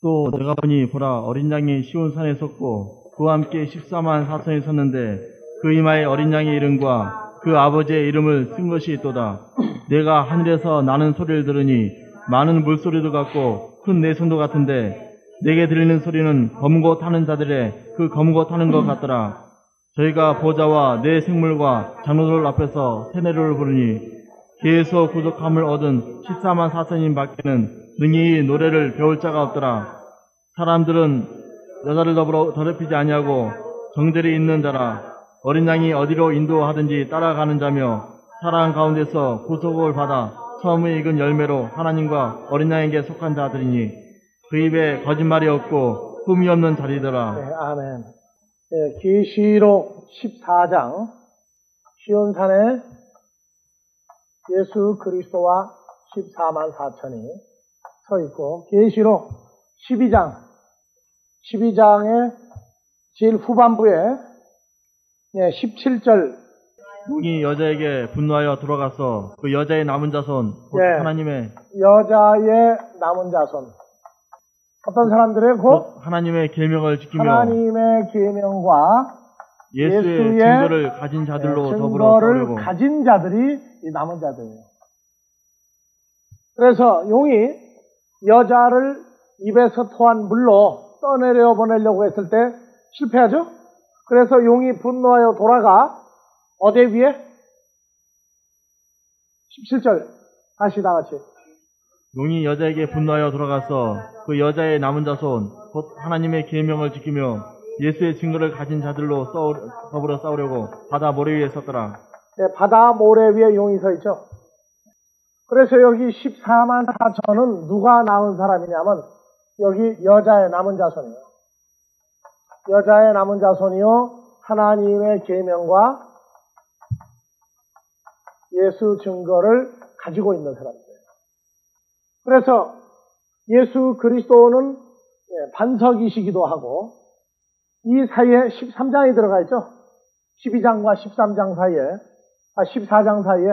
또 내가 보니 보라 어린 양이 시온산에 섰고 그와 함께 14만 4천이 섰는데 그 이마에 어린 양의 이름과 그 아버지의 이름을 쓴 것이 있도다. 내가 하늘에서 나는 소리를 들으니 많은 물소리도 같고 큰 내성도 같은데 내게 들리는 소리는 검고 타는 자들의 그 검고 타는 것 같더라. 저희가 보좌와 내 생물과 장로들 앞에서 세례를 부르니 계에서 구속함을 얻은 14만 4천인 밖에는 능히 노래를 배울 자가 없더라. 사람들은 여자를 더럽히지 아니하고 정절이 있는 자라. 어린 양이 어디로 인도하든지 따라가는 자며 사랑 가운데서 구속을 받아 처음에 익은 열매로 하나님과 어린 양에게 속한 자들이니 그 입에 거짓말이 없고 흠이 없는 자리더라. 네, 아멘. 네, 계시록 14장 시온산에 예수 그리스도와 14만 4천이 서 있고, 계시록 12장의 제일 후반부에 17절 용이 여자에게 분노하여 돌아가서 그 여자의 남은 자손 곧 하나님의 여자의 남은 자손, 어떤 사람들의 곧 하나님의 계명을 지키며 하나님의 계명과 예수의 증거를 가진 자들로 더불어 싸우려고 가진 자들이 이 남은 자들이에요. 그래서 용이 여자를 입에서 토한 물로 떠내려 보내려고 했을 때 실패하죠? 그래서 용이 분노하여 돌아가 어디 위에? 17절 다시 다 같이. 용이 여자에게 분노하여 돌아가서 그 여자의 남은 자손 곧 하나님의 계명을 지키며 예수의 증거를 가진 자들로 더불어 싸우려고 바다 모래 위에 섰더라. 네, 바다 모래 위에 용이 서 있죠. 그래서 여기 14만 4천은 누가 낳은 사람이냐면 여기 여자의 남은 자손이에요. 여자의 남은 자손이요, 하나님의 계명과 예수 증거를 가지고 있는 사람들이에요. 그래서 예수 그리스도는 반석이시기도 하고, 이 사이에 13장이 들어가 있죠. 12장과 13장 사이에, 14장 사이에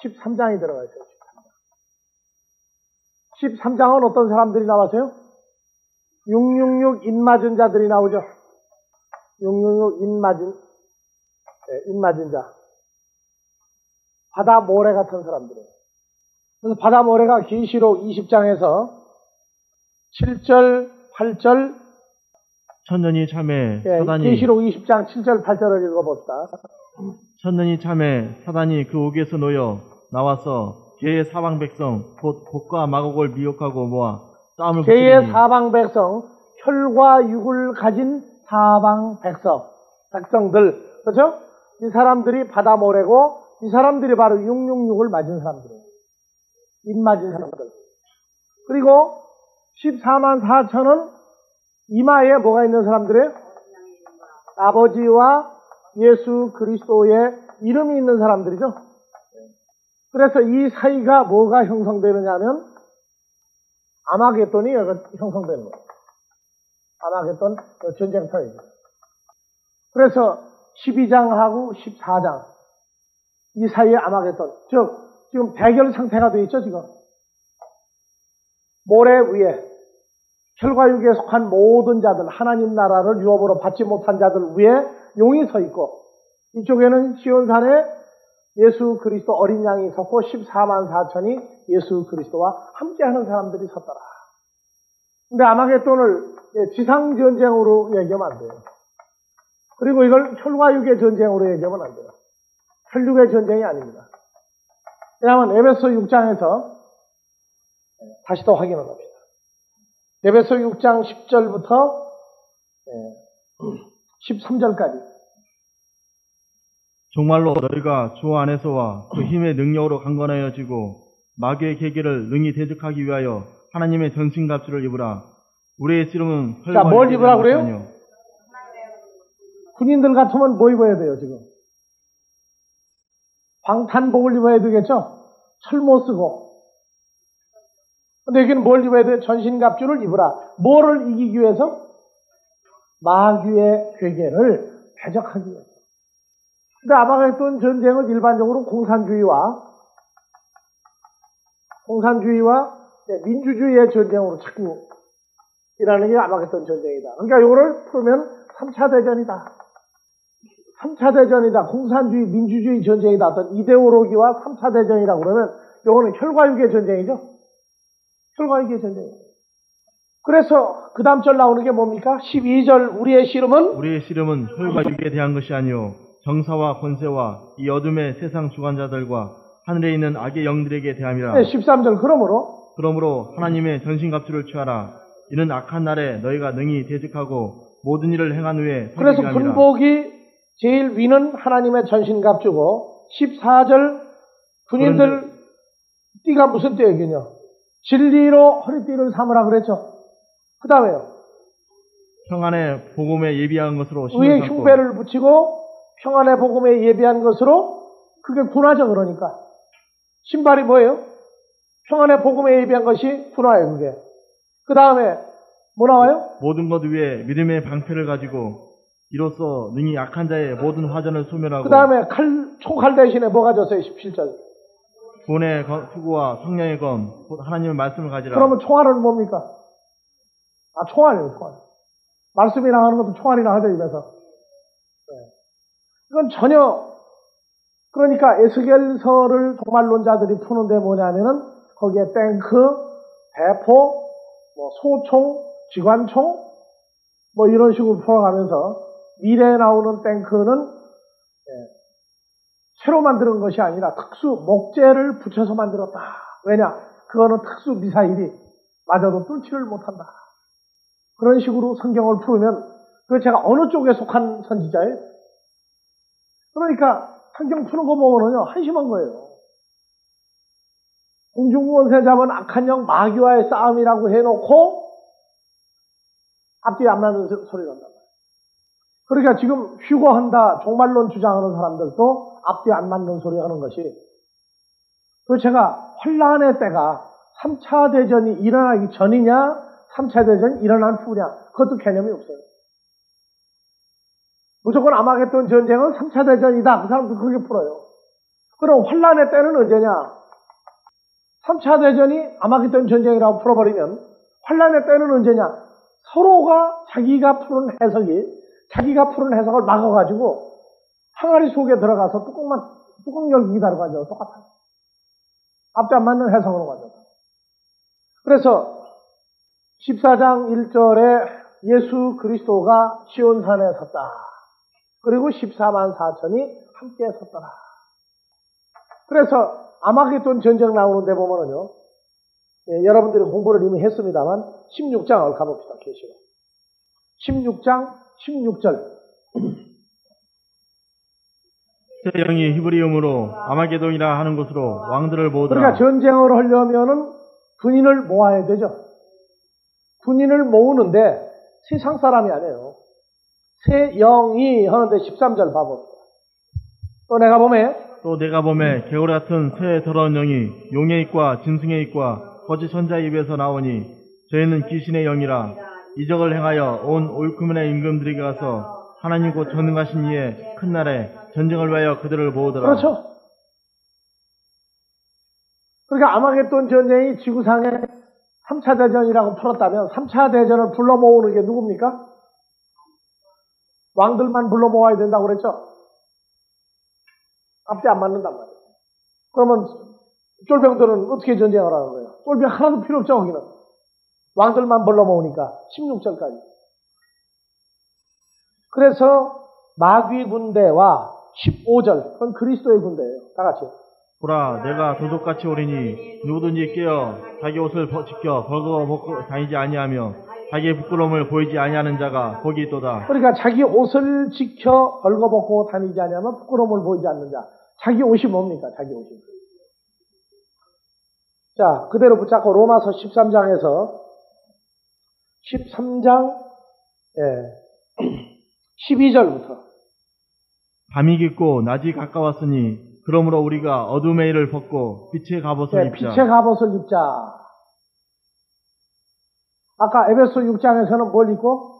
13장이 들어가 있어요. 13장은 어떤 사람들이 나왔어요? 666 인맞은 자들이 나오죠. 666 인맞은 자. 바다 모래 같은 사람들이에요. 그래서 바다 모래가 계시록 20장에서 7절, 8절, 천년이 참에 사단이 계시록 20장 7절, 8절을 읽어봅시다. 천년이 참에 사단이 그 옥에서 놓여 나와서 개의 사방 백성 곧 곡과 마곡을 미혹하고 모아 싸움을 붙이니 개의 사방 백성, 혈과 육을 가진 사방 백성들, 그렇죠? 이 사람들이 바다 모래고, 이 사람들이 바로 666을 맞은 사람들이에요. 입맞은 사람들. 그리고 14만 4천은 이마에 뭐가 있는 사람들이에요? 아버지와 예수 그리스도의 이름이 있는 사람들이죠. 그래서 이 사이가 뭐가 형성되느냐면 아마겟돈이 형성되는 거예요. 아마겟돈 전쟁터이죠. 그래서 12장하고 14장 이 사이에 아마겟돈, 즉 지금 대결 상태가 되어 있죠. 지금 모래 위에 혈과 육에 속한 모든 자들, 하나님 나라를 유업으로 받지 못한 자들 위에 용이 서 있고, 이쪽에는 시온산에 예수 그리스도 어린 양이 섰고 14만 4천이 예수 그리스도와 함께하는 사람들이 섰더라. 근데 아마겟돈을 지상 전쟁으로 얘기하면 안 돼요. 그리고 이걸 혈과 육의 전쟁으로 얘기하면 안 돼요. 혈육의 전쟁이 아닙니다. 왜냐하면 에베소 6장에서 다시 또 확인을 합시다. 에베소 6장 10절부터 13절까지. 정말로 너희가 주 안에서와 그 힘의 능력으로 강건하여지고 마귀의 계계를 능히 대적하기 위하여 하나님의 전신갑주를 입으라. 우리의 씨름은 자, 뭘 입으라 그래요? 군인들 같으면 뭐 입어야 돼요, 지금? 방탄복을 입어야 되겠죠? 철모 쓰고. 근데 여기는 뭘 입어야 돼요? 전신갑주를 입으라. 뭐를 이기기 위해서? 마귀의 괴계를 대적하기 위해서. 근데 아마겟돈 전쟁은 일반적으로 공산주의와 민주주의의 전쟁으로 자꾸 이라는 게 아마겟돈 전쟁이다. 그러니까 이거를 풀면 3차 대전이다. 3차 대전이다. 공산주의, 민주주의 전쟁이다. 어떤 이데올로기와 3차 대전이라고 그러면 이거는 혈과육의 전쟁이죠. 혈과육의 전쟁이에요. 그래서 그 다음 절 나오는 게 뭡니까? 12절 우리의 씨름은 혈과 육에 대한 것이 아니요 정사와 권세와 이 어둠의 세상 주관자들과 하늘에 있는 악의 영들에게 대함이라. 네, 13절 그러므로 하나님의 전신갑주를 취하라. 이는 악한 날에 너희가 능히 대적하고 모든 일을 행한 후에 그래서 군복이 제일 위는 하나님의 전신갑주고 14절 군인들 띠가 무슨 띠예요? 진리로 허리띠를 삼으라 그랬죠. 그 다음에요. 평안의 복음에 예비한 것으로 위에 흉배를 붙이고 평안의 복음에 예비한 것으로 그게 군화죠. 그러니까 신발이 뭐예요? 평안의 복음에 예비한 것이 군화예요. 그게. 그 다음에 뭐 나와요? 모든 것 위에 믿음의 방패를 가지고 이로써 능히 약한 자의 모든 화전을 소멸하고 그 다음에 총칼 대신에 뭐 가졌어요? 17절 구원의 투구와 성령의 검 곧 하나님의 말씀을 가지라. 그러면 총알은 뭡니까? 총알이에요. 총알. 말씀이랑 하는 것도 총알이랑 하죠. 입에서. 네. 이건 전혀 그러니까 에스겔서를 종말론자들이 푸는데 뭐냐면은 거기에 탱크, 대포, 뭐 소총, 기관총 뭐 이런 식으로 풀어가면서 미래에 나오는 탱크는 새로 만드는 것이 아니라 특수 목재를 붙여서 만들었다. 왜냐? 그거는 특수 미사일이 맞아도 뚫지를 못한다. 그런 식으로 성경을 풀으면 그 제가 어느 쪽에 속한 선지자예요? 그러니까 성경 푸는 거 보면은요 한심한 거예요. 공중권세 잡은 악한 영 마귀와의 싸움이라고 해놓고 앞뒤 안 맞는 소리가 난단 말이에요. 그러니까 지금 휴거한다 종말론 주장하는 사람들도 앞뒤 안 맞는 소리 하는 것이 도대체가 환란의 때가 3차 대전이 일어나기 전이냐 3차 대전이 일어난 후냐 그것도 개념이 없어요. 무조건 아마겟돈 전쟁은 3차 대전이다. 그 사람도 그렇게 풀어요. 그럼 환란의 때는 언제냐? 3차 대전이 아마겟돈 전쟁이라고 풀어버리면 환란의 때는 언제냐? 서로가 자기가 푸는 해석을 막아가지고 항아리 속에 들어가서 뚜껑 열기 기다리고 하죠. 똑같아요. 앞뒤 안 맞는 해석으로 가죠. 그래서 14장 1절에 예수 그리스도가 시온산에 섰다. 그리고 14만 4천이 함께 섰더라. 그래서 아마겟돈 전쟁 나오는데 보면은요, 여러분들이 공부를 이미 했습니다만 16장을 가봅시다. 계시록 16장 16절 새 영이 히브리음으로 아마겟돈이라 하는 곳으로 왕들을 모으더라. 그러니까 전쟁을 하려면은 군인을 모아야 되죠. 군인을 모으는데 세상 사람이 아니에요. 새 영이 하는데 13절 봐봅시다. 또 내가 보매 개울 같은 새 더러운 영이 용의 입과 짐승의 입과 거짓 선자의 입에서 나오니 저희는 귀신의 영이라 이적을 행하여 온 옳구문의 임금들에게 가서 하나님 곧 전능하신 이의 큰 날에 전쟁을 위하여 그들을 모으더라. 그렇죠. 그러니까 아마겟돈 전쟁이 지구상의 3차 대전이라고 풀었다면 3차 대전을 불러 모으는 게 누굽니까? 왕들만 불러 모아야 된다고 그랬죠? 앞뒤 안 맞는단 말이에요. 그러면 쫄병들은 어떻게 전쟁을 하는 거예요? 쫄병 하나도 필요 없죠, 거기는. 왕들만 불러 모으니까 16절까지. 그래서 마귀 군대와 15절, 그건 그리스도의 군대예요. 다 같이. 보라, 내가 도둑같이 오리니 누구든지 깨어 자기 옷을 지켜 벌거 벗고 다니지 아니하며 자기의 부끄러움을 보이지 아니하는 자가 거기 있도다. 그러니까 자기 옷을 지켜 벌거벗고 다니지 아니하면 부끄러움을 보이지 않는 자. 자기 옷이 뭡니까? 자기 옷이. 자, 그대로 붙잡고 로마서 13장에서 13장 12절부터 밤이 깊고 낮이 가까웠으니 그러므로 우리가 어둠의 일을 벗고 빛의 갑옷을 입자. 빛의 갑옷을 입자. 아까 에베소 6장에서는 뭘 입고?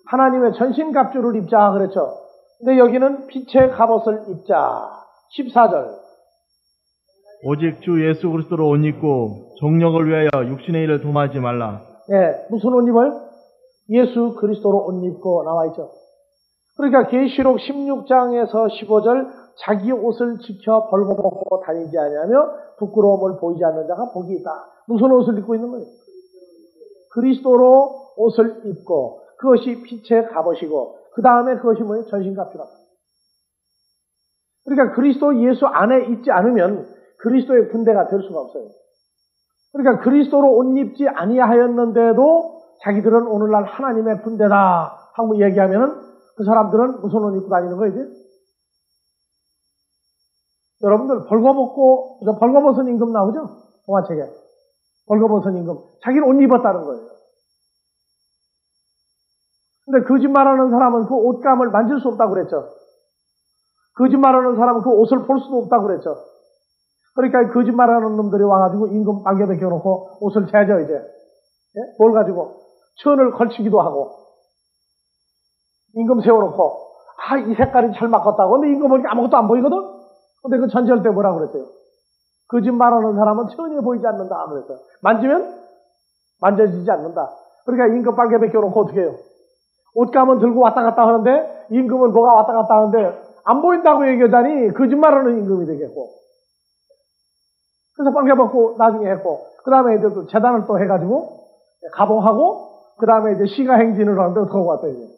하나님의 전신갑주를 입자 그랬죠. 근데 여기는 빛의 갑옷을 입자. 14절. 오직 주 예수 그리스도로 옷 입고 정력을 위하여 육신의 일을 도모하지 말라. 예, 무슨 옷 입어요? 예수 그리스도로 옷 입고 나와 있죠. 그러니까 계시록 16장에서 15절 자기 옷을 지켜 벌거벗고 다니지 아니하며 부끄러움을 보이지 않는 자가 복이 있다. 무슨 옷을 입고 있는 거예요? 그리스도로 옷을 입고 그것이 빛의 갑옷이고 그 다음에 그것이 뭐예요? 전신갑주라. 그러니까 그리스도 예수 안에 있지 않으면 그리스도의 군대가 될 수가 없어요. 그러니까 그리스도로 옷 입지 아니하였는데도 자기들은 오늘날 하나님의 군대다 하고 얘기하면은 그 사람들은 무슨 옷 입고 다니는 거예요, 이제? 여러분들 벌거벗은 임금 나오죠? 동화책에. 벌거벗은 임금. 자기는 옷 입었다는 거예요. 근데 거짓말하는 사람은 그 옷감을 만질 수 없다고 그랬죠. 거짓말하는 사람은 그 옷을 볼 수도 없다고 그랬죠. 그러니까 거짓말하는 놈들이 와가지고 임금 빵개 벗겨놓고 옷을 재죠, 이제. 예? 뭘 가지고? 천을 걸치기도 하고. 임금 세워놓고, 이 색깔이 잘 맞겠다고. 근데 임금 보니까 아무것도 안 보이거든? 근데 그 전절 때 뭐라고 그랬어요? 거짓말하는 사람은 천이 보이지 않는다. 그랬어요. 만지면 만져지지 않는다. 그러니까 임금 빨개 벗겨놓고 어떻게 해요? 옷감은 들고 왔다 갔다 하는데, 임금은 뭐가 왔다 갔다 하는데, 안 보인다고 얘기하자니 거짓말하는 임금이 되겠고. 그래서 빨개 벗고 나중에 했고, 그 다음에 이제 또 재단을 또 해가지고, 가봉하고, 그 다음에 이제 시가 행진을 하는데 어떻게 왔어요, 이제.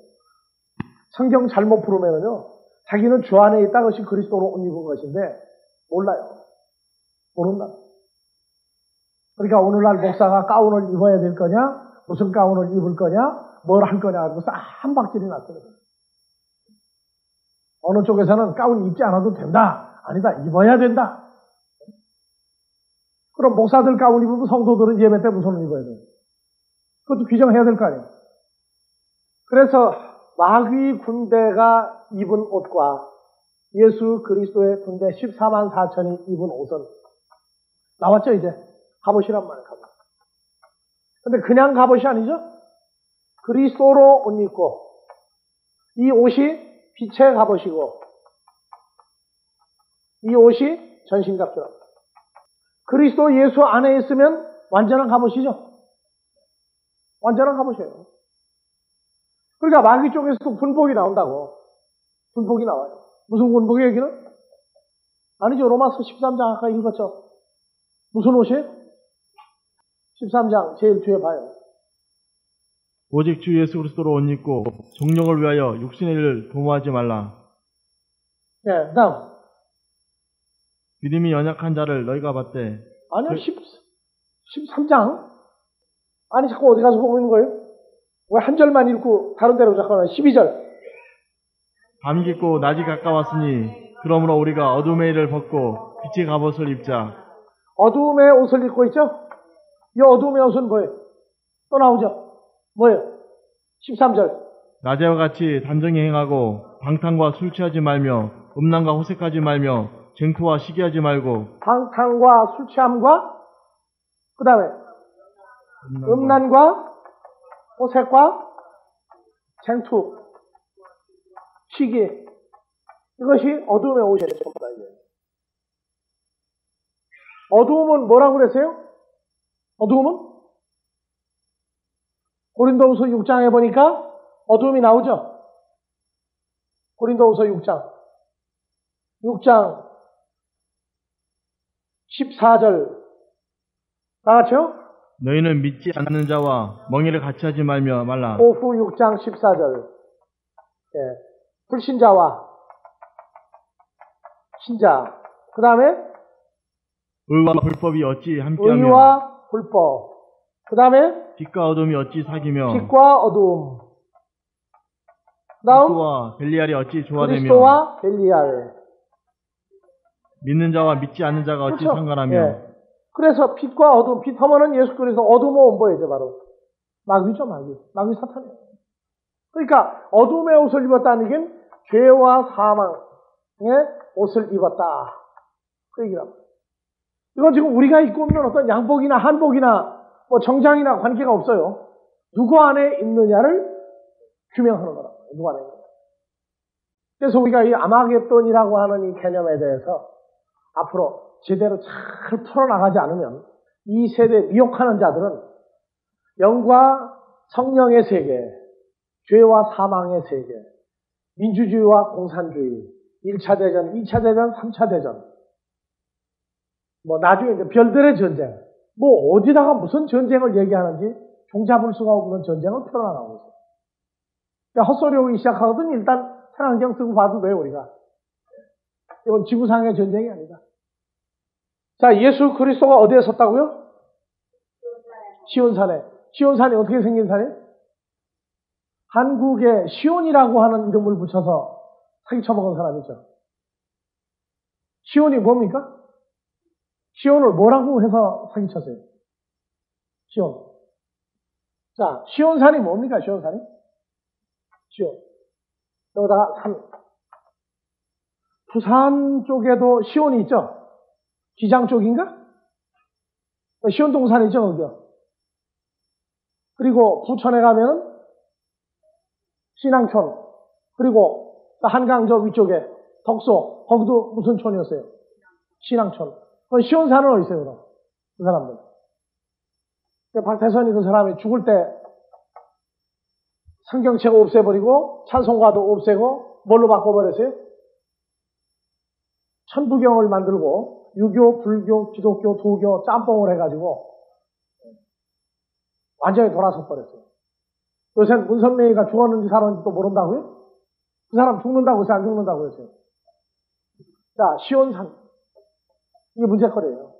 성경 잘못 부르면은요, 자기는 주 안에 있다 것이 그리스도로 옷 입은 것인데, 몰라요. 모른다. 그러니까 오늘날 목사가 가운을 입어야 될 거냐, 무슨 가운을 입을 거냐, 뭘 할 거냐, 하고 한 박질이 났어요. 어느 쪽에서는 가운 입지 않아도 된다. 아니다. 입어야 된다. 그럼 목사들 가운 입으면 성도들은 예배 때 무슨 옷 입어야 돼요? 그것도 규정해야 될 거 아니에요. 그래서 마귀 군대가 입은 옷과 예수 그리스도의 군대 14만 4천이 입은 옷은 나왔죠, 이제. 갑옷이란 말이에요, 갑옷. 근데 그냥 갑옷이 아니죠? 그리스도로 옷 입고, 이 옷이 빛의 갑옷이고, 이 옷이 전신갑주라. 그리스도 예수 안에 있으면 완전한 갑옷이죠? 완전한 갑옷이에요. 그러니까 마귀 쪽에서도 군복이 나온다고. 군복이 나와요. 무슨 군복이 여기는? 아니죠. 로마서 13장 아까 읽었죠. 무슨 옷이에요? 13장 제일 뒤에 봐요. 오직 주 예수 그리스도로 옷 입고 정령을 위하여 육신의 일을 도모하지 말라. 네, 다음. 믿음이 연약한 자를 너희가 봤대. 아니요, 13장. 아니, 자꾸 어디 가서 보고 있는 거예요? 왜 한 절만 읽고 다른 데로 자꾸 하나 12절. 밤이 깊고 낮이 가까웠으니 그러므로 우리가 어둠의 일을 벗고 빛의 갑옷을 입자. 어둠의 옷을 입고 있죠? 이 어둠의 옷은 뭐예요? 또 나오죠? 뭐예요? 13절. 낮에와 같이 단정히 행하고 방탕과 술 취하지 말며 음란과 호색하지 말며 쟁투와 시기하지 말고. 방탕과 술 취함과 그 다음에 음란과 호색과 쟁투, 시기, 이것이 어두움의 옷이에요. 어두움은 뭐라고 그랬어요? 어두움은? 고린도후서 6장에 보니까 어두움이 나오죠? 고린도후서 6장 14절 다 같이요? 너희는 믿지 않는 자와 멍에를 같이 하지 말라. 오후 6장 14절. 예. 불신자와 신자. 그 다음에 의와 불법이 어찌 함께하며 의와 불법. 그 다음에 빛과 어둠이 어찌 사귀며 빛과 어둠. 그 다음 그리스도와 벨리알이 어찌 조화되며 그리스도와 벨리알. 믿는 자와 믿지 않는 자가 어찌 그렇죠? 상관하며. 예. 그래서 빛과 어둠, 빛 하면은 예수 그리스도, 어둠은 뭐예요, 바로? 마귀죠, 마귀 사탄이에요. 그러니까 어둠의 옷을 입었다는 게 죄와 사망의 옷을 입었다. 그 얘기랍니다. 이건 지금 우리가 입고 있는 어떤 양복이나 한복이나 뭐 정장이나 관계가 없어요. 누구 안에 있느냐를 규명하는 거라고. 누구 안에 있느냐. 그래서 우리가 이 아마겟돈이라고 하는 이 개념에 대해서 앞으로 제대로 잘 풀어나가지 않으면 이 세대에 미혹하는 자들은 영과 성령의 세계, 죄와 사망의 세계, 민주주의와 공산주의, 1차 대전, 2차 대전, 3차 대전, 나중에 이제 별들의 전쟁, 어디다가 무슨 전쟁을 얘기하는지 종잡을 수가 없는 전쟁을 펴나가고 있어요. 그러니까 헛소리 오기 시작하거든 일단 태양경 쓰고 봐도 돼요, 우리가. 이건 지구상의 전쟁이 아니다. 자, 예수 그리스도가 어디에 섰다고요? 시온산에. 시온산이 어떻게 생긴 산이에요? 한국에 시온이라고 하는 이름을 붙여서 사기쳐먹은 사람이죠. 시온이 뭡니까? 시온을 뭐라고 해서 사기쳤어요? 시온. 자, 시온산이 뭡니까? 시온산이? 시온. 여기다가 산. 부산 쪽에도 시온이 있죠? 기장 쪽인가? 시온동산이죠, 거기요. 그리고 부천에 가면 신앙촌. 그리고 한강 저 위쪽에 덕소. 거기도 무슨 촌이었어요? 신앙촌. 시온산은 어디 있어요, 그럼? 그 사람들. 박태선이 그 사람이 죽을 때 성경책 없애버리고 찬송가도 없애고 뭘로 바꿔버렸어요? 천부경을 만들고 유교, 불교, 기독교, 도교 짬뽕을 해가지고 완전히 돌아서 버렸어요. 요새는 문선명이가 죽었는지 살았는지도 모른다고요? 그 사람 죽는다고 해서 안 죽는다고 했어요. 자, 시온산. 이게 문제거리예요.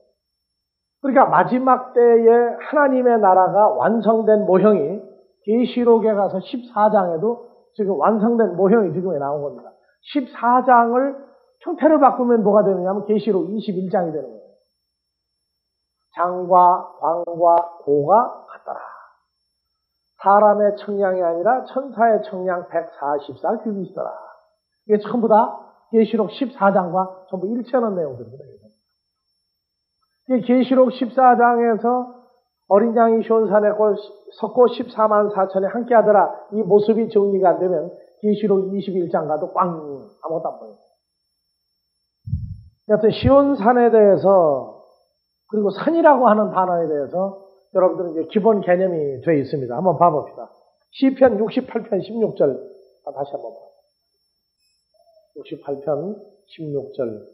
그러니까 마지막 때에 하나님의 나라가 완성된 모형이 계시록에 가서 14장에도 지금 완성된 모형이 지금 나온 겁니다. 14장을 형태를 바꾸면 뭐가 되느냐면 계시록 21장이 되는 거예요. 장과 광과 고가 같더라. 사람의 청량이 아니라 천사의 청량 144 규빗이더라. 이게 전부 다 계시록 14장과 전부 일치하는 내용들입니다. 계시록 14장에서 어린 양이 시온산에 섰고 14만 4천에 함께하더라. 이 모습이 정리가 안 되면 계시록 21장 가도 꽝 아무것도 안 보여요. 여튼 시온산에 대해서 그리고 산이라고 하는 단어에 대해서 여러분들은 이제 기본 개념이 되어 있습니다. 한번 봐봅시다. 시편 68편 16절 다시 한번 봐요. 68편 16절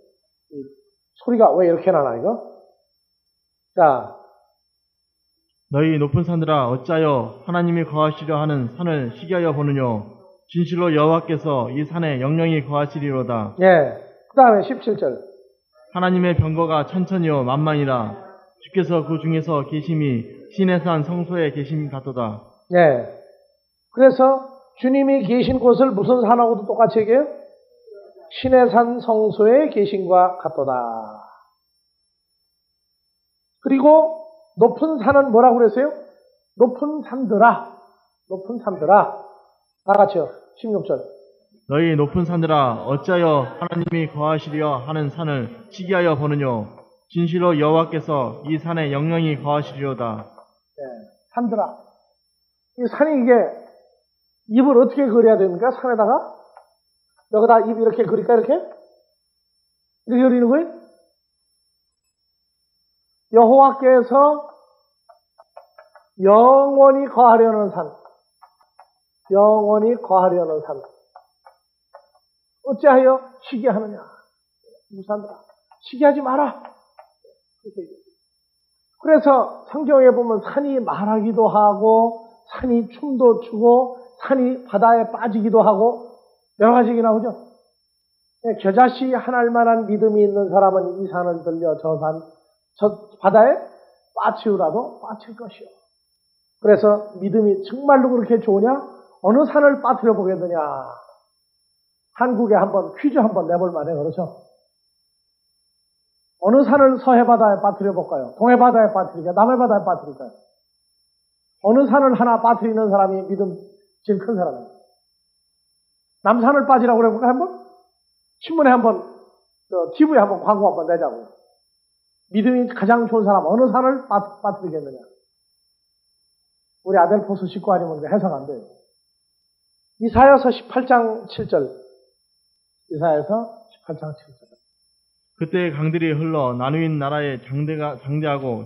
소리가 왜 이렇게 나나 이거? 자, 너희 높은 산들아 어찌하여 하나님이 거하시려 하는 산을 시기하여 보느뇨. 진실로 여호와께서 이 산에 영영히 거하시리로다. 예. 그 다음에 17절. 하나님의 병거가 천천히요 만만이라. 주께서 그 중에서 계심이 신의 산 성소에 계심 같도다. 예. 그래서 주님이 계신 곳을 무슨 산하고도 똑같이 얘기해요? 신의 산 성소에 계심과 같도다. 그리고 높은 산은 뭐라고 그랬어요? 높은 산들아. 높은 산들아. 다 같이요. 16절. 너희 높은 산들아 어찌하여 하나님이 거하시려 하는 산을 시기하여 보느뇨. 진실로 여호와께서 이 산에 영영히 거하시리로다. 네, 산들아. 이 산이 이게 입을 어떻게 그려야 됩니까? 산에다가? 여기다 입 이렇게 그릴까? 이렇게? 이렇게 그리는 거예요? 여호와께서 영원히 거하려는 산. 영원히 거하려는 산. 어찌하여 시기하느냐? 무산들아. 시기하지 마라. 그래서 성경에 보면 산이 말하기도 하고 산이 춤도 추고 산이 바다에 빠지기도 하고 여러 가지 얘기 나오죠. 겨자씨 하나일 만한 믿음이 있는 사람은 이 산을 들려 저 바다에 빠치우라도 빠칠 것이요. 그래서 믿음이 정말로 그렇게 좋으냐? 어느 산을 빠뜨려 보겠느냐? 한국에 한번 퀴즈 한번 내볼 만해. 그렇죠? 어느 산을 서해바다에 빠뜨려 볼까요? 동해바다에 빠뜨릴까요? 남해바다에 빠뜨릴까요? 어느 산을 하나 빠뜨리는 사람이 믿음 제일 큰 사람이에요. 남산을 빠지라고 그래볼까 한번? 신문에 한번, TV에 한번 광고 한번 내자고요. 믿음이 가장 좋은 사람 어느 산을 빠뜨리겠느냐? 우리 아델포스 식구 아니면 해석 안 돼요. 이사야서 18장 7절. 이사야서 18장 7절. 그때 강들이 흘러 나누인 나라에 장대하고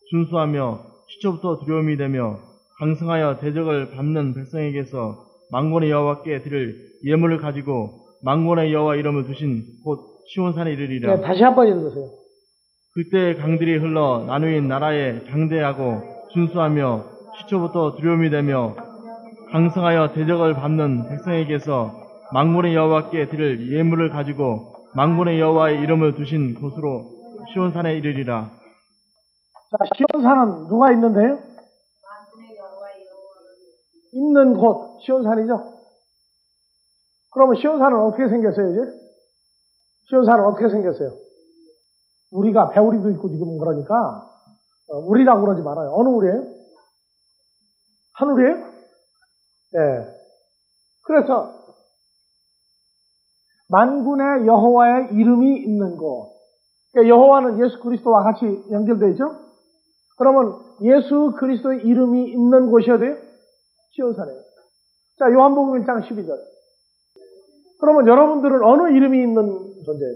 준수하며 시초부터 두려움이 되며 강성하여 대적을 밟는 백성에게서 만군의 여호와께 드릴 예물을 가지고 만군의 여호와 이름을 두신 곧 시온산에 이르리라. 네, 다시 한번 읽으세요. 그때 강들이 흘러 나누인 나라에 장대하고 준수하며 시초부터 두려움이 되며 강성하여 대적을 밟는 백성에게서 만군의 여호와께 드릴 예물을 가지고 만군의 여호와의 이름을 두신 곳으로 시온산에 이르리라. 자, 시온산은 누가 있는데요? 있는 곳, 시온산이죠? 그러면 시온산은 어떻게 생겼어요, 이제? 시온산은 어떻게 생겼어요? 우리가, 배우리도 있고 지금 그러니까, 우리라고 그러지 말아요. 어느 우리예요? 하늘이에요? 예. 그래서, 만군의 여호와의 이름이 있는 곳. 그러니까 여호와는 예수 그리스도와 같이 연결되어 있죠? 그러면 예수 그리스도의 이름이 있는 곳이어야 돼요? 시온산이에요. 자, 요한복음 1장 12절. 그러면 여러분들은 어느 이름이 있는 존재예요?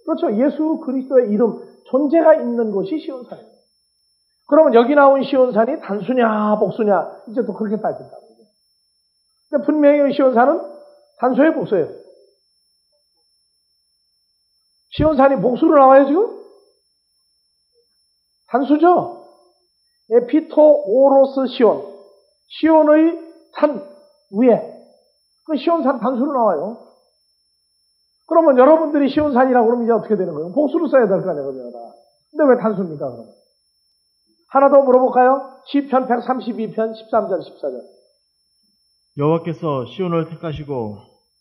그렇죠. 예수 그리스도의 이름, 존재가 있는 곳이 시온산이에요. 그러면 여기 나온 시온산이 단수냐, 복수냐, 이제 또 그렇게 따진다. 근데 분명히 시온산은 단수예요, 복수예요? 시온산이 복수로 나와요, 지금? 단수죠? 에피토 오로스 시온. 시온의 산 위에. 그 시온산 단수로 나와요. 그러면 여러분들이 시온산이라고 그러면 이제 어떻게 되는 거예요? 복수로 써야 될 거 아니에요, 그러면. 근데 왜 단수입니까, 그럼? 하나 더 물어볼까요? 시편 132편 13절, 14절. 여호와께서 시온을 택하시고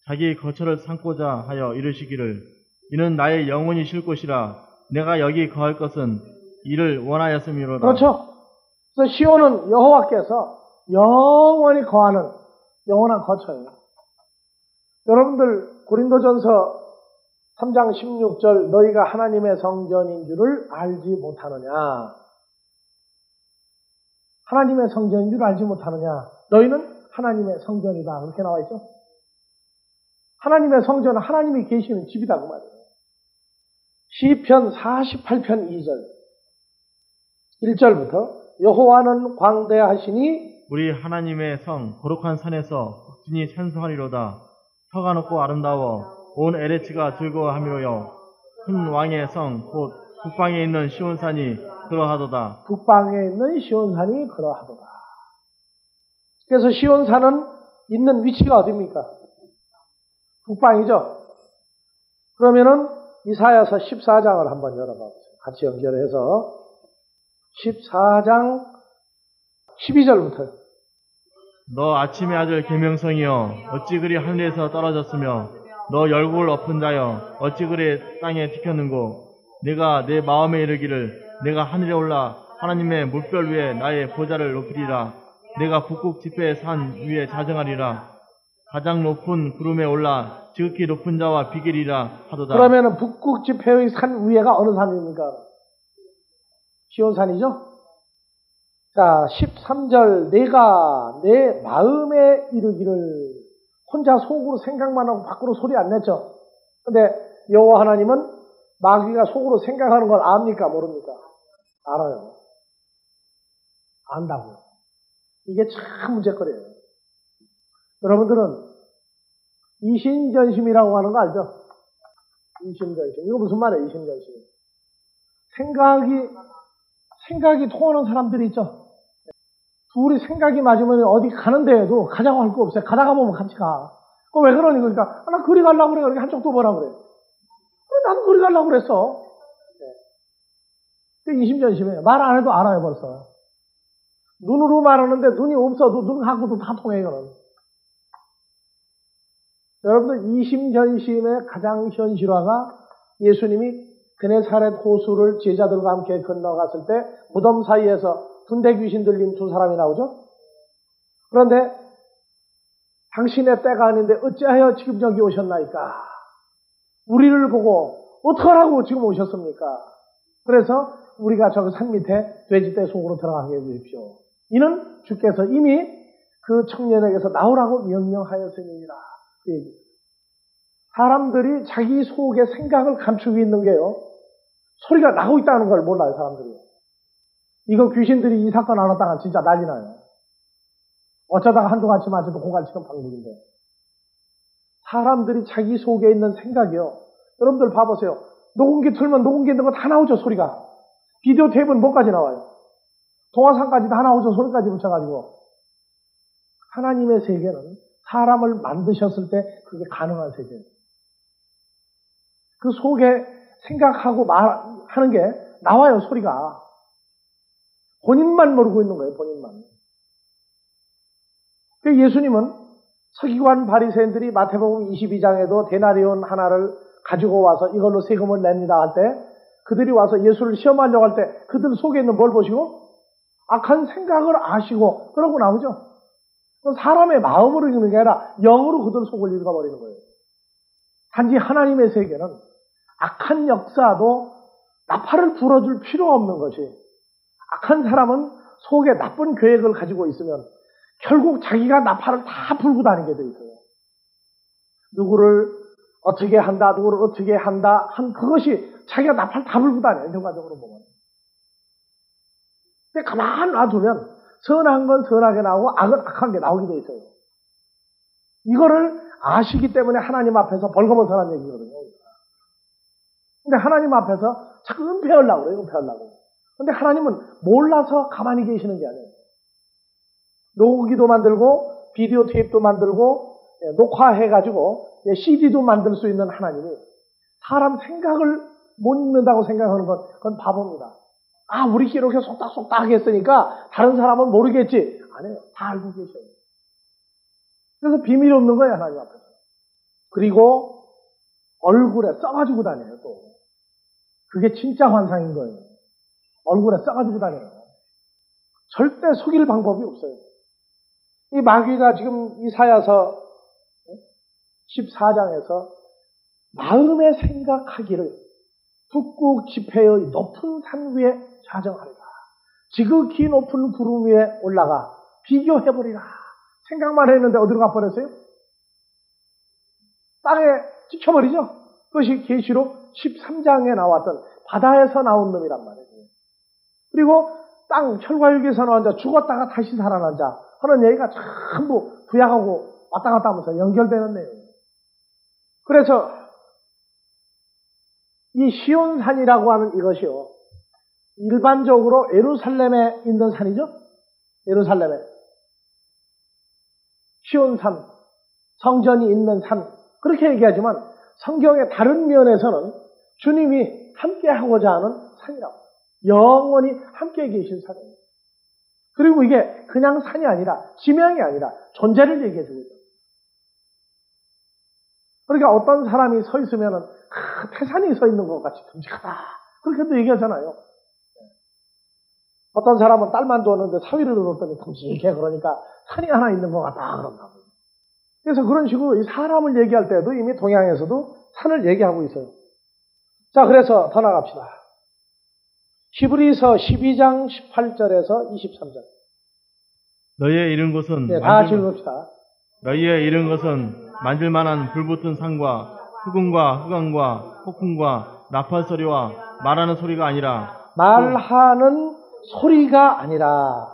자기 거처를 삼고자 하여 이르시기를 이는 나의 영원히 쉴 곳이라 내가 여기 거할 것은 이를 원하였음이로다. 그렇죠. 그래서 시온은 여호와께서 영원히 거하는 영원한 거처예요. 여러분들 고린도전서 3장 16절 너희가 하나님의 성전인 줄을 알지 못하느냐. 하나님의 성전인 줄 알지 못하느냐. 너희는 하나님의 성전이다. 그렇게 나와 있죠. 하나님의 성전은 하나님이 계시는 집이다 그 말이에요. 시편 48편 2절 1절부터 여호와는 광대하시니 우리 하나님의 성 거룩한 산에서 극진히 찬송하리로다. 터가 높고 아름다워 온 에레츠가 즐거워하미로요. 큰 왕의 성 곧 북방에 있는 시온산이 그러하도다. 북방에 있는 시온산이 그러하도다. 그래서 시온산은 있는 위치가 어디입니까? 북방이죠. 그러면은 이사야서 14장을 한번 열어봐 보세요. 같이 연결해서 14장 12절부터 너 아침의 아들 계명성이여 어찌 그리 하늘에서 떨어졌으며 너 열국을 엎은 자여 어찌 그리 땅에 티켰는고 내가 내 마음에 이르기를 내가 하늘에 올라 하나님의 물별 위에 나의 보좌를 높이리라. 내가 북극 지폐의 산 위에 자정하리라. 가장 높은 구름에 올라 지극히 높은 자와 비기리라 하도다. 그러면은 북극 지폐의 산 위에가 어느 산입니까? 시온산이죠? 자, 13절 내가 내 마음에 이르기를 혼자 속으로 생각만 하고 밖으로 소리 안 냈죠? 근데 여호와 하나님은 마귀가 속으로 생각하는 걸 압니까? 모릅니까? 알아요. 안다고요. 이게 참 문제거리예요. 여러분들은 이심전심이라고 하는 거 알죠? 이심전심. 이거 무슨 말이에요? 이심전심. 생각이 통하는 사람들이 있죠? 둘이 생각이 맞으면 어디 가는 데에도 가자고 할 거 없어요. 가다가 보면 같이 가. 그거 왜 그러니? 그러니까, 나 그리 가려고 그래. 그러니까 한쪽도 뭐라 그래. 나도 그리 가려고 그랬어. 네. 이심전심이에요. 말 안 해도 알아요, 벌써. 눈으로 말하는데 눈이 없어도 눈하고도 다 통해요. 여러분들 이심전심의 가장 현실화가 예수님이 그네사렛 호수를 제자들과 함께 건너갔을 때 무덤 사이에서 군대 귀신 들린 두 사람이 나오죠. 그런데 당신의 때가 아닌데 어찌하여 지금 여기 오셨나이까? 우리를 보고 어떡하라고 지금 오셨습니까? 그래서 우리가 저기 산 밑에 돼지떼 속으로 들어가게 해주십시오. 이는 주께서 이미 그 청년에게서 나오라고 명령하였으니라. 그 얘기. 사람들이 자기 속에 생각을 감추고 있는 게요. 소리가 나고 있다는 걸 몰라요, 사람들이. 이거 귀신들이 이 사건 안 왔다가 진짜 난리 나요. 어쩌다가 한두 가지 맞아도 고갈치는 방법인데. 사람들이 자기 속에 있는 생각이요. 여러분들 봐보세요. 녹음기 틀면 녹음기 있는 거 다 나오죠, 소리가. 비디오 테이프는 뭐까지 나와요? 동화상까지 다 나오죠, 소리까지 붙여가지고. 하나님의 세계는 사람을 만드셨을 때 그게 가능한 세계예요. 그 속에 생각하고 말하는 게 나와요, 소리가. 본인만 모르고 있는 거예요, 본인만. 예수님은 서기관 바리새인들이 마태복음 22장에도 데나리온 하나를 가지고 와서 이걸로 세금을 냅니다 할 때 그들이 와서 예수를 시험하려고 할 때 그들 속에 있는 뭘 보시고? 악한 생각을 아시고 그러고 나오죠. 사람의 마음으로 읽는 게 아니라 영으로 그들 속을 읽어버리는 거예요. 단지 하나님의 세계는 악한 역사도 나팔을 불어줄 필요가 없는 것이 악한 사람은 속에 나쁜 계획을 가지고 있으면 결국 자기가 나팔을 다 불고 다니게 돼 있어요. 누구를 어떻게 한다, 누구를 어떻게 한다 한 그것이 자기가 나팔 다 불고 다녀요. 결과적으로 보면. 근데 가만 놔두면 선한 건 선하게 나오고 악은 악한 게 나오게 돼 있어요. 이거를 아시기 때문에 하나님 앞에서 벌거벗으라는 얘기거든요. 근데 하나님 앞에서 자꾸 은폐하려고 그래요. 은폐하려고. 근데 하나님은 몰라서 가만히 계시는 게 아니에요. 녹음기도 만들고 비디오 테이프도 만들고 녹화해가지고 CD도 만들 수 있는 하나님이 사람 생각을 못 읽는다고 생각하는 건 그건 바보입니다. 아, 우리끼리 이렇게 속닥속닥 했으니까 다른 사람은 모르겠지. 아니에요. 다 알고 계셔요. 그래서 비밀이 없는 거예요, 하나님 앞에서. 그리고 얼굴에 써가지고 다녀요, 또. 그게 진짜 환상인 거예요. 얼굴에 써가지고 다녀요. 절대 속일 방법이 없어요. 이 마귀가 지금 이사야서 14장에서 마음에 생각하기를 북극 지폐의 높은 산 위에 자정하리라. 지극히 높은 구름 위에 올라가 비교해버리라. 생각만 했는데 어디로 가버렸어요? 땅에 찍혀버리죠. 그것이 계시록 13장에 나왔던 바다에서 나온 놈이란 말이에요. 그리고 땅 혈과육에서 나온 자, 죽었다가 다시 살아난 자 하는 얘기가 전부 부약하고 왔다 갔다 하면서 연결되는 내용이에요. 그래서 이 시온산이라고 하는 이것이요, 일반적으로 예루살렘에 있는 산이죠. 예루살렘에 시온산, 성전이 있는 산, 그렇게 얘기하지만 성경의 다른 면에서는 주님이 함께하고자 하는 산이라고, 영원히 함께 계신 산이에요. 그리고 이게 그냥 산이 아니라, 지명이 아니라 존재를 얘기해주고 있어요. 그러니까 어떤 사람이 서 있으면은 태산이 서 있는 것 같이 듬직하다, 그렇게도 얘기하잖아요. 어떤 사람은 딸만 두었는데 사위를 두었더니 듬직해, 그러니까 산이 하나 있는 것 같다 그런다고. 그래서 그런 식으로 이 사람을 얘기할 때도 이미 동양에서도 산을 얘기하고 있어요. 자, 그래서 더 나갑시다. 히브리서 12장 18절에서 23절. 너희의 이른 곳은 네, 다 같이 읽읍시다. 너희의 이른 것은 만질만한 불붙은 산과 흑음과 흑암과 폭풍과 나팔소리와 말하는 소리가 아니라, 말하는 소리가 아니라,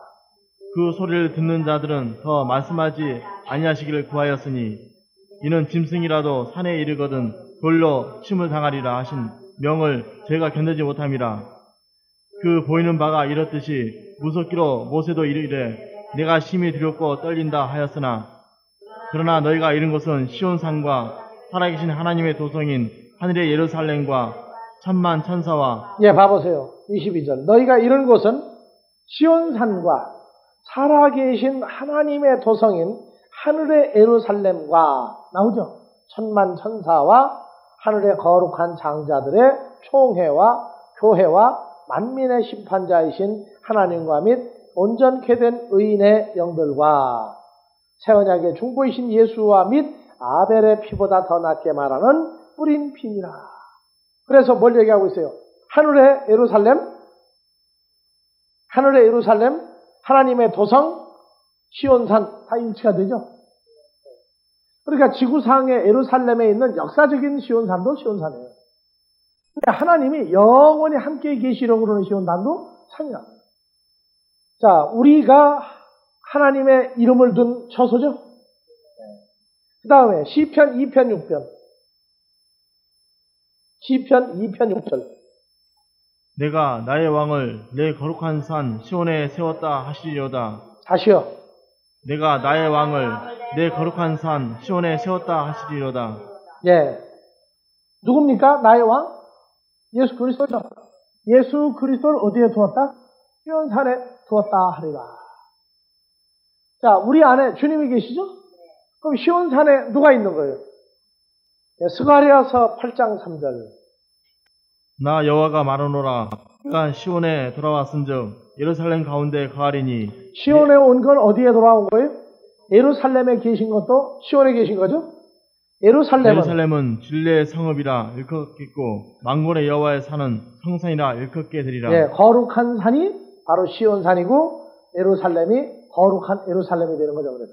그 소리를 듣는 자들은 더 말씀하지 아니하시기를 구하였으니 이는 짐승이라도 산에 이르거든 돌로 침을 당하리라 하신 명을 제가 견디지 못함이라. 그 보이는 바가 이렇듯이 무섭기로 모세도 이르기를 내가 심히 두렵고 떨린다 하였으나, 그러나 너희가 이른 것은 시온산과 살아계신 하나님의 도성인 하늘의 예루살렘과 천만 천사와. 예, 봐보세요. 22절. 너희가 이른 곳은 시온산과 살아계신 하나님의 도성인 하늘의 예루살렘과, 나오죠? 천만 천사와 하늘의 거룩한 장자들의 총회와 교회와 만민의 심판자이신 하나님과 및 온전케 된 의인의 영들과 새 언약의 중보이신 예수와 및 아벨의 피보다 더 낫게 말하는 뿌린 피니라. 그래서 뭘 얘기하고 있어요? 하늘의 예루살렘, 하늘의 예루살렘, 하나님의 도성, 시온산 다 일치가 되죠. 그러니까 지구상의 예루살렘에 있는 역사적인 시온산도 시온산이에요. 그러니까 하나님이 영원히 함께 계시려고 그러는 시온산도 산이라고. 자, 우리가 하나님의 이름을 둔 처소죠. 그 다음에 시편 2편 6편. 시편 2편 6절. 내가 나의 왕을 내 거룩한 산 시온에 세웠다 하시리로다. 다시요. 내가 나의 왕을 내 거룩한 산 시온에 세웠다 하시리로다. 예. 누굽니까? 나의 왕? 예수 그리스도죠. 예수 그리스도를 어디에 두었다? 시온산에 두었다 하리라. 자, 우리 안에 주님이 계시죠? 그럼 시온산에 누가 있는 거예요? 예, 스가랴서 8장 3절. 나 여호와가 말하노라. 내가 시온에 돌아왔은즉 예루살렘 가운데 거하리니. 시온에 온 건 어디에 돌아온 거예요? 예루살렘에 계신 것도 시온에 계신 거죠? 예루살렘은 진리의 성읍이라 일컫겠고 만군의 여호와의 산은 성산이라 일컫게 되리라. 예, 거룩한 산이 바로 시온산이고 예루살렘이 거룩한 예루살렘이 되는 거죠. 그래서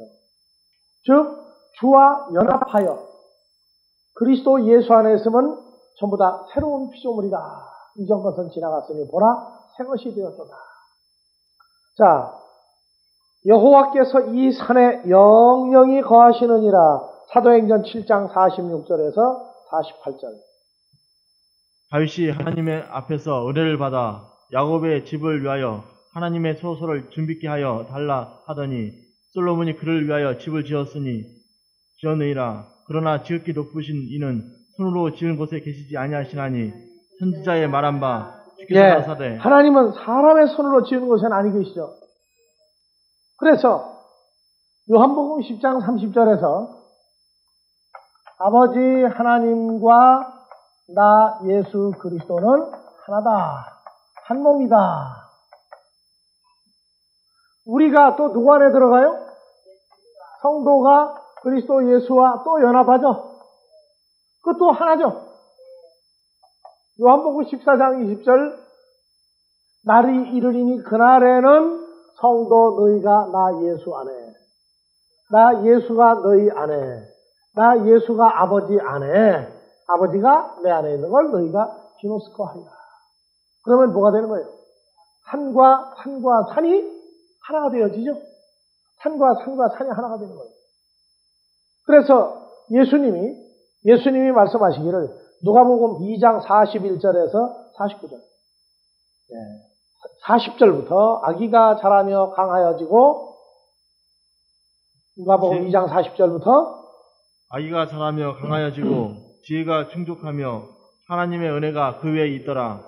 즉 주와 연합하여 그리스도 예수 안에 있으면 전부 다 새로운 피조물이다. 이전 것은 지나갔으니 보라 새 것이 되었도다. 자, 여호와께서 이 산에 영영히 거하시느니라. 사도행전 7장 46절에서 48절. 다윗이 하나님의 앞에서 의뢰를 받아 야곱의 집을 위하여 하나님의 처소를 준비케 하여 달라 하더니 솔로몬이 그를 위하여 집을 지었느니라. 그러나 지극히 높으신 이는 손으로 지은 곳에 계시지 아니하시나니 선지자의 말한 바 주께서 가라사대. 하나님은 사람의 손으로 지은 곳에는 아니 계시죠. 그래서 요한복음 10장 30절에서 아버지 하나님과 나 예수 그리스도는 하나다. 한 몸이다. 우리가 또 누구 안에 들어가요? 성도가 그리스도 예수와 또 연합하죠. 그것도 하나죠. 요한복음 14장 20절 날이 이르리니 그날에는 성도 너희가 나 예수 안에 나 예수가 너희 안에 나 예수가 아버지 안에 아버지가 내 안에 있는 걸 너희가 기노스코 하리라. 그러면 뭐가 되는 거예요? 산과 산이 하나가 되어지죠. 산과 산이 하나가 되는 거예요. 그래서 예수님이 말씀하시기를 누가복음 2장 41절에서 49절 40절부터 아기가 자라며 강하여지고 누가복음 2장 40절부터 아기가 자라며 강하여지고 지혜가 충족하며 하나님의 은혜가 그 위에 있더라.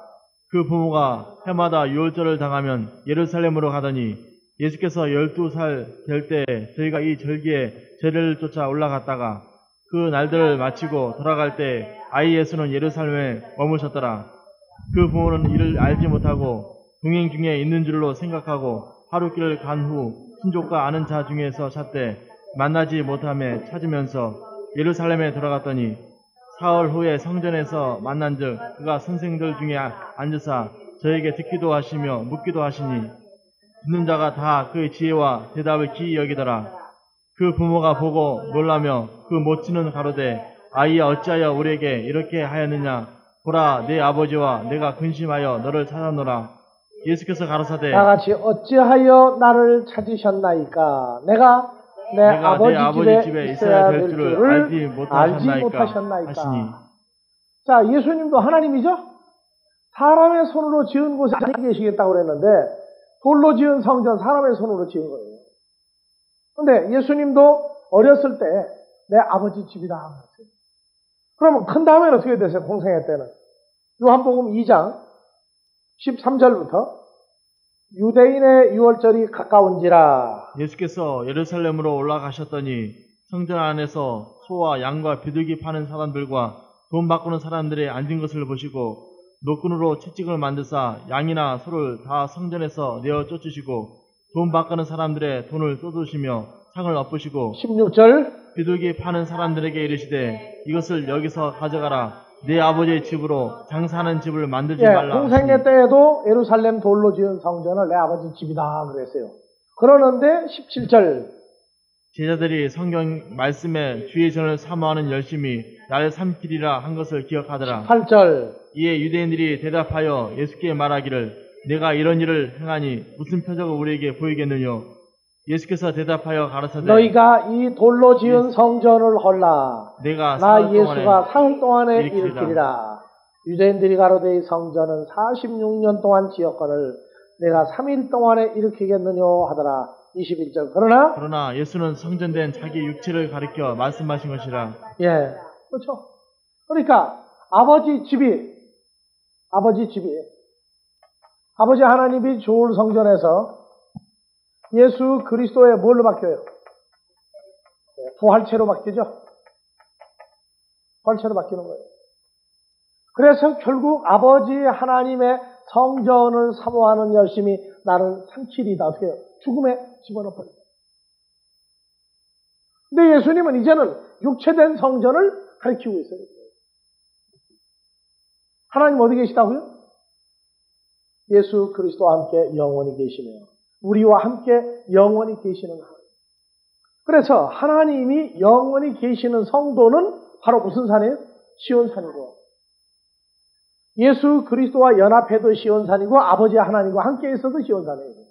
그 부모가 해마다 유월절을 당하면 예루살렘으로 가더니 예수께서 12살 될 때 저희가 이 절기에 제례를 쫓아 올라갔다가 그 날들을 마치고 돌아갈 때 아이 예수는 예루살렘에 머무셨더라. 그 부모는 이를 알지 못하고 동행 중에 있는 줄로 생각하고 하루길을 간 후 친족과 아는 자 중에서 찾되 만나지 못하며 찾으면서 예루살렘에 들어갔더니 사흘 후에 성전에서 만난즉 그가 선생들 중에 앉으사 저에게 듣기도 하시며 묻기도 하시니 듣는 자가 다 그의 지혜와 대답을 기이 여기더라. 그 부모가 보고 놀라며 그 모친은 가로되 아이야 어찌하여 우리에게 이렇게 하였느냐. 보라 내 아버지와 내가 근심하여 너를 찾았노라. 예수께서 가로사대 다같이 어찌하여 나를 찾으셨나이까. 내가 내 아버지 집에 있어야 될 줄을 알지 못하셨나이까 하시니. 자, 예수님도 하나님이죠? 사람의 손으로 지은 곳에 안에 계시겠다고 그랬는데 돌로 지은 성전 사람의 손으로 지은 거예요. 근데 예수님도 어렸을 때 내 아버지 집이다 그랬어요. 그러면 큰 다음에는 어떻게 됐어요? 공생애 때는 요한복음 2장 13절부터 유대인의 유월절이 가까운지라. 예수께서 예루살렘으로 올라가셨더니 성전 안에서 소와 양과 비둘기 파는 사람들과 돈 바꾸는 사람들의 앉은 것을 보시고 노끈으로 채찍을 만드사 양이나 소를 다 성전에서 내어 쫓으시고 돈 바꾸는 사람들의 돈을 쏟으시며 상을 엎으시고 16절 비둘기 파는 사람들에게 이르시되 이것을 여기서 가져가라. 내 아버지의 집으로 장사하는 집을 만들지 말라. 공생애 때에도 예루살렘 돌로 지은 성전을 내 아버지 집이다 그랬어요. 그러는데 17절 제자들이 성경 말씀에 주의 전을 사모하는 열심히 나를 삼키리라 한 것을 기억하더라. 18절 이에 유대인들이 대답하여 예수께 말하기를 내가 이런 일을 행하니 무슨 표적을 우리에게 보이겠느냐? 예수께서 대답하여 가라사대 너희가 이 돌로 지은 성전을 헐라. 내가 나 예수가 사흘 동안에 일으키리라. 일으키리라. 유대인들이 가로되 이 성전은 46년 동안 지었거늘 내가 3일 동안에 일으키겠느냐 하더라. 21절. 그러나 예수는 성전된 자기 육체를 가리켜 말씀하신 것이라. 예, 그렇죠. 그러니까 아버지 집이 아버지 하나님이 좋을 성전에서 예수 그리스도의 뭘로 바뀌어요? 부활체로 바뀌죠. 부활체로 바뀌는 거예요. 그래서 결국 아버지 하나님의 성전을 사모하는 열심이 나는 산길이다. 어떻게 해요? 죽음에 집어넣어버려요. 근데 예수님은 이제는 육체된 성전을 가리키고 있어요. 하나님 어디 계시다고요? 예수 그리스도와 함께 영원히 계시며 우리와 함께 영원히 계시는 하나님. 그래서 하나님이 영원히 계시는 성도는 바로 무슨 산이에요? 시온산이고 예수 그리스도와 연합해도 시온산이고 아버지 하나님과 함께 있어도 시온산이에요.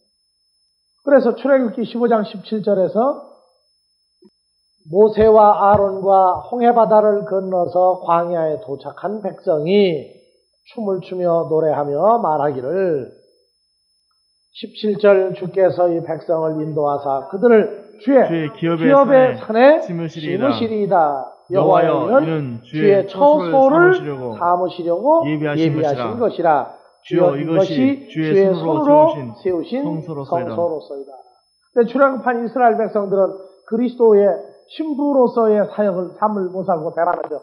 그래서 출애굽기 15장 17절에서 모세와 아론과 홍해바다를 건너서 광야에 도착한 백성이 춤을 추며 노래하며 말하기를 17절 주께서 이 백성을 인도하사 그들을 주의 기업의 산에 심으시리이다. 여호와여 이는 주의 처소를 삼으시려고 예비하신 것이라. 주여 이것이 주의 손으로 세우신 성소로소이다. 근데 출애굽한 이스라엘 백성들은 그리스도의 신부로서의 사역을 삶을 못하고 배반하죠.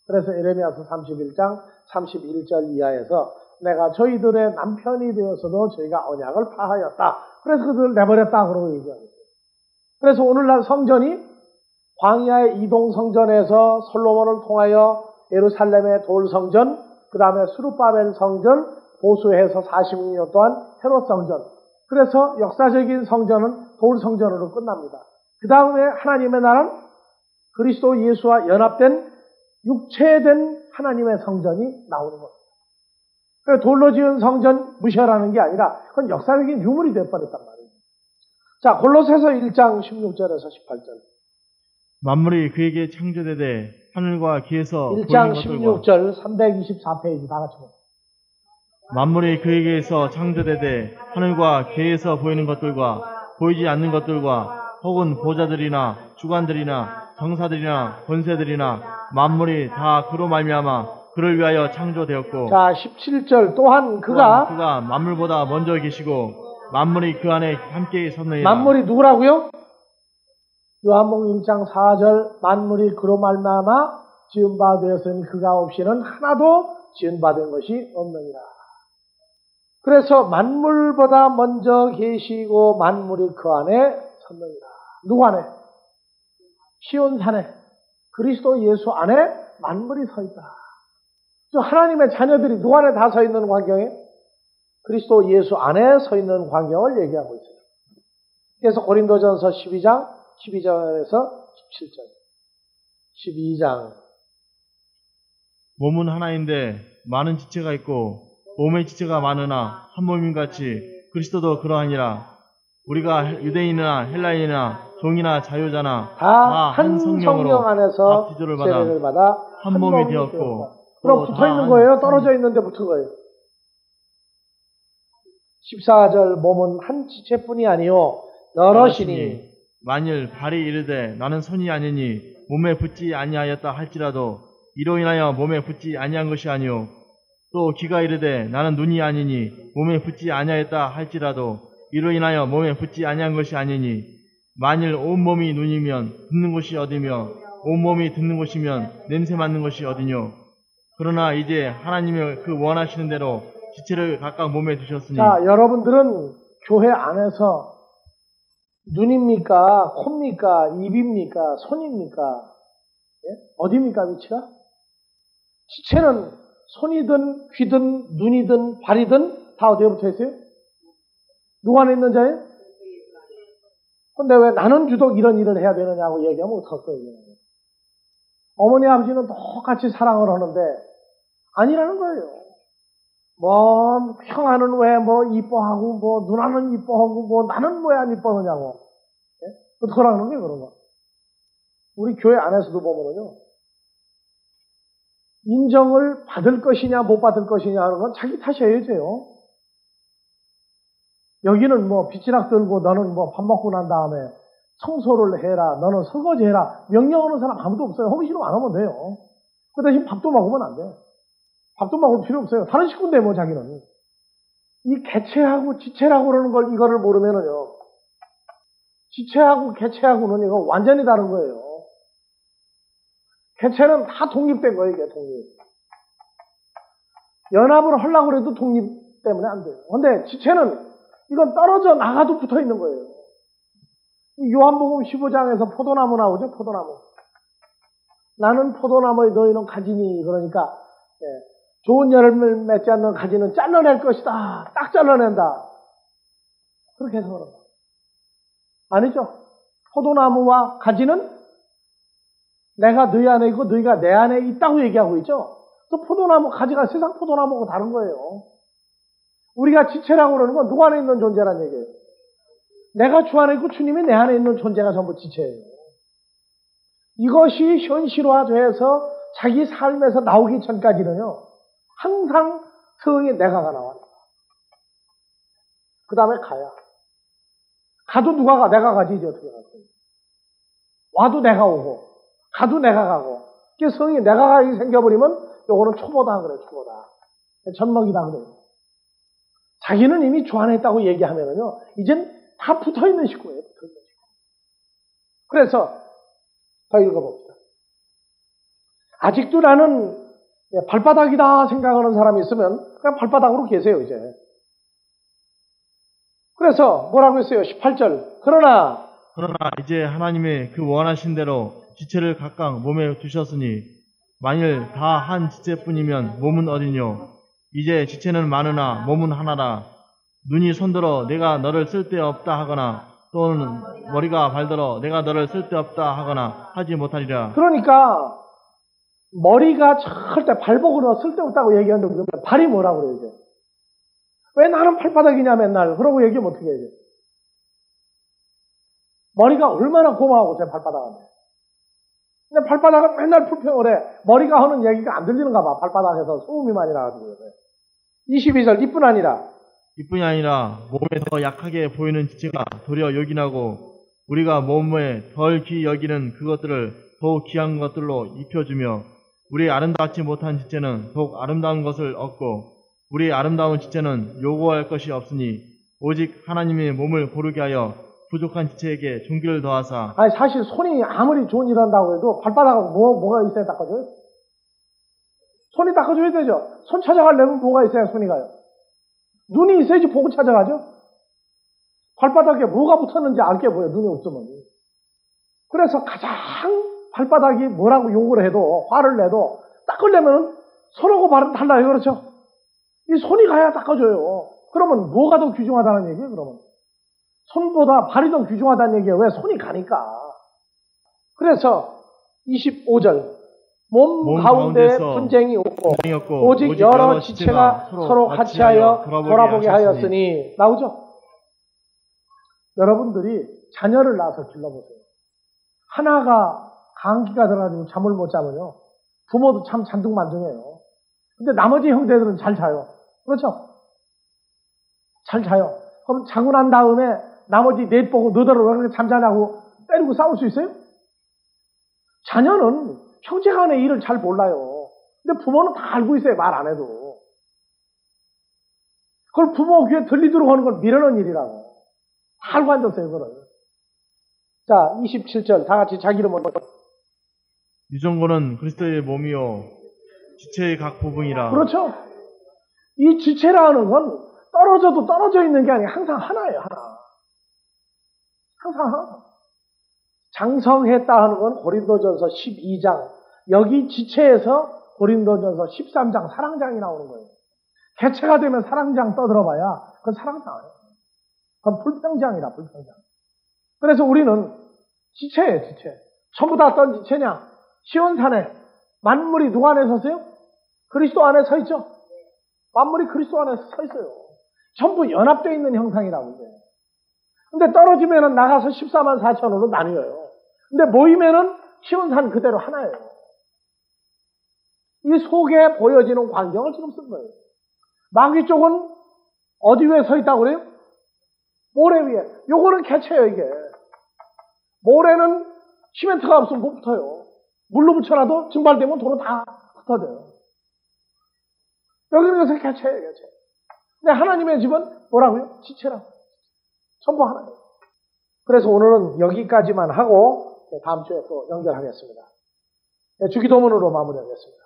그래서 에레미야서 31장 31절 이하에서 내가 저희들의 남편이 되어서도 저희가 언약을 파하였다. 그래서 그들을 내버렸다. 그러고 얘기하고 있어요. 그래서 오늘날 성전이 광야의 이동 성전에서 솔로몬을 통하여 예루살렘의 돌 성전, 그 다음에 수르바벨 성전, 보수해서 46년 동안 헤롯 성전. 그래서 역사적인 성전은 돌 성전으로 끝납니다. 그 다음에 하나님의 나라는 그리스도 예수와 연합된 육체된 하나님의 성전이 나오는 겁니다. 돌로 지은 성전 무시하라는 게 아니라 그건 역사적인 유물이 되어버렸단 말이에요. 자, 골로새서 1장 16절에서 18절. 만물이 그에게 창조되되 하늘과 기에서 1장 16절 324페이지 다 같이 보세요. 만물이 그에게서 창조되되 하늘과 기에서 보이는 것들과 보이지 않는 것들과 혹은 보좌들이나 주관들이나 정사들이나 권세들이나 만물이 다 그로 말미암아 그를 위하여 창조되었고. 자, 17절 또한 그가 만물보다 먼저 계시고 만물이 그 안에 함께 섰느니라. 만물이 누구라고요? 요한복음 1장 4절 만물이 그로 말미암아 지은 바 되었으니 그가 없이는 하나도 지은 바 된 것이 없느니라. 그래서 만물보다 먼저 계시고 만물이 그 안에 섰느니라. 누구 안에? 시온산에 그리스도 예수 안에 만물이 서 있다. 하나님의 자녀들이 누구 안에 다 서 있는 광경에? 그리스도 예수 안에 서 있는 광경을 얘기하고 있어요. 그래서 고린도전서 12장 12절에서 17절 12장 몸은 하나인데 많은 지체가 있고 몸의 지체가 많으나 한 몸인 같이 그리스도도 그러하니라. 우리가 유대인이나 헬라인이나 종이나 자유자나 다 한 성령 안에서 바티즘을 받아 한 몸이 되었고. 그럼 붙어 있는 거예요? 떨어져 있는데 붙은 거예요? 14절 몸은 한 지체뿐이 아니요 여럿이니 만일 발이 이르되 나는 손이 아니니 몸에 붙지 아니하였다 할지라도 이로 인하여 몸에 붙지 아니한 것이 아니요 또 귀가 이르되 나는 눈이 아니니 몸에 붙지 아니하였다 할지라도 이로 인하여 몸에 붙지 아니한 것이 아니니 만일 온 몸이 눈이면 듣는 곳이 어디며 온 몸이 듣는 곳이면 냄새 맡는 것이 어디뇨. 그러나 이제 하나님의 그 원하시는 대로 지체를 각각 몸에 두셨으니. 자, 여러분들은 교회 안에서 눈입니까? 코입니까? 입입니까? 손입니까? 예? 어디입니까? 위치가? 지체는 손이든 귀든 눈이든 발이든 다 어디에 붙어 있어요? 누구 안에 있는 자예요? 근데 왜 나는 유독 이런 일을 해야 되느냐고 얘기하면 어떡할 거예요? 어머니 아버지는 똑같이 사랑을 하는데 아니라는 거예요. 뭐 형아는 왜 뭐 이뻐하고 뭐 누나는 이뻐하고 뭐 나는 왜 안 이뻐하냐고. 예? 어떡하라는 거예요 그런 거. 우리 교회 안에서도 보면은요. 인정을 받을 것이냐 못 받을 것이냐 하는 건 자기 탓이에요. 요 여기는 뭐 빗지락 들고 너는 뭐 밥 먹고 난 다음에 청소를 해라. 너는 설거지 해라. 명령하는 사람 아무도 없어요. 하기 싫으면 안 하면 돼요. 그 대신 밥도 먹으면 안 돼. 밥도 먹을 필요 없어요. 다른 식구인데 뭐 자기는. 이 개체하고 지체라고 그러는 걸 이거를 모르면은요. 지체하고 개체하고는 이거 완전히 다른 거예요. 개체는 다 독립된 거예요. 이게 독립. 연합을 하려고 해도 독립 때문에 안 돼요. 근데 지체는 이건 떨어져 나가도 붙어 있는 거예요. 요한복음 15장에서 포도나무 나오죠. 포도나무. 나는 포도나무에 너희는 가지니 그러니까 좋은 열매를 맺지 않는 가지는 잘라낼 것이다. 딱 잘라낸다. 그렇게 해서 그런다. 아니죠. 포도나무와 가지는 내가 너희 안에 있고 너희가 내 안에 있다고 얘기하고 있죠. 또 포도나무 가지가 세상 포도나무하고 다른 거예요. 우리가 지체라고 그러는 건 누구 안에 있는 존재란 얘기예요. 내가 주 안에 있고 주님이 내 안에 있는 존재가 전부 지체예요. 이것이 현실화돼서 자기 삶에서 나오기 전까지는요. 항상 성의 내가가 나와요. 그 다음에 가야. 가도 누가 가? 내가 가지 이제 어떻게 갈 거예요. 와도 내가 오고 가도 내가 가고 성이 내가 가게 생겨버리면 요거는 초보다 그래. 초보다. 젖먹이다 그래요. 자기는 이미 주 안에 있다고 얘기하면은요. 이젠 다 붙어있는 식구예요. 붙어있는 식구. 그래서 더 읽어봅시다. 아직도 나는 발바닥이다 생각하는 사람이 있으면 그냥 발바닥으로 계세요. 이제. 그래서 뭐라고 했어요? 18절. 그러나 이제 하나님의 그 원하신 대로 지체를 각각 몸에 두셨으니 만일 다 한 지체뿐이면 몸은 어디뇨? 이제 지체는 많으나 몸은 하나라. 눈이 손들어 내가 너를 쓸데없다 하거나 또는 머리가 발들어 내가 너를 쓸데없다 하거나 하지 못하리라. 그러니까 머리가 절대 발복으로 쓸데없다고 얘기하는데 발이 뭐라고 그래요? 이제. 왜 나는 발바닥이냐 맨날 그러고 얘기하면 어떻게 해야 돼? 머리가 얼마나 고마워 제 발바닥한테. 근데 발바닥은 맨날 불평을 해. 머리가 하는 얘기가 안 들리는가 봐. 발바닥에서 소음이 많이 나가지고. 22절 이뿐 아니라 이뿐이 아니라 몸에 더 약하게 보이는 지체가 도리어 요긴하고 우리가 몸에 덜 귀히 여기는 그것들을 더욱 귀한 것들로 입혀주며 우리 아름답지 못한 지체는 더욱 아름다운 것을 얻고 우리 아름다운 지체는 요구할 것이 없으니 오직 하나님의 몸을 고르게 하여 부족한 지체에게 존귀를 더하사. 아니 사실 손이 아무리 좋은 일 한다고 해도 발바닥하고 뭐가 있어야 닦아줘요? 손이 닦아줘야 되죠. 손 찾아가려면 뭐가 있어야 손이 가요? 눈이 있어야지 보고 찾아가죠. 발바닥에 뭐가 붙었는지 알게 보여. 눈이 없으면. 그래서 가장 발바닥이 뭐라고 욕을 해도 화를 내도 닦으려면 손하고 발은 달라요. 그렇죠? 이 손이 가야 닦아줘요. 그러면 뭐가 더 귀중하다는 얘기예요? 그러면 손보다 발이 더 귀중하다는 얘기예요. 왜? 손이 가니까. 그래서 25절 몸 가운데 분쟁이 없고 오직 여러 지체가 서로 같이하여 돌아보게 하였으니 나오죠? 여러분들이 자녀를 낳아서 길러보세요. 하나가 감기가 들어가지고 잠을 못 자면요. 부모도 참 잔둥만둥해요. 근데 나머지 형제들은 잘 자요. 그렇죠? 잘 자요. 그럼 자고 난 다음에 나머지 넷 보고 너더러 왜 그렇게 잠자냐고 때리고 싸울 수 있어요? 자녀는 형제 간의 일을 잘 몰라요. 근데 부모는 다 알고 있어요. 말 안 해도. 그걸 부모 귀에 들리도록 하는 건 미련한 일이라고. 다 알고 앉았어요. 그걸. 자, 27절 다 같이 자기 이름을 유전고는 그리스도의 몸이요 지체의 각 부분이라. 그렇죠. 이 지체라는 건 떨어져도 떨어져 있는 게 아니라 항상 하나예요. 하나. 항상 하나. 장성했다 하는 건 고린도전서 12장. 여기 지체에서 고린도전서 13장 사랑장이 나오는 거예요. 개체가 되면 사랑장 떠들어봐야 그건 사랑장 아니에요. 그건 불평장이다. 불평장. 그래서 우리는 지체예요. 지체. 전부 다 어떤 지체냐? 시온산에 만물이 누가 안에 섰어요? 그리스도 안에 서 있죠. 만물이 그리스도 안에서 서 있어요. 전부 연합되어 있는 형상이라고 이제. 근데 떨어지면은 나가서 14만 4천으로 나뉘어요. 근데 모이면은 시온산 그대로 하나예요. 이 속에 보여지는 광경을 지금 쓴 거예요. 마귀 쪽은 어디 위에 서 있다고 그래요? 모래 위에. 요거는 개체예요, 이게. 모래는 시멘트가 없으면 못 붙어요. 물로 붙여놔도 증발되면 돌은 다 흩어져요. 여기는 그래서 개체예요, 개체. 근데 하나님의 집은 뭐라고요? 지체라고. 전부 하나예요. 그래서 오늘은 여기까지만 하고 다음 주에 또 연결하겠습니다. 주기도문으로 마무리하겠습니다.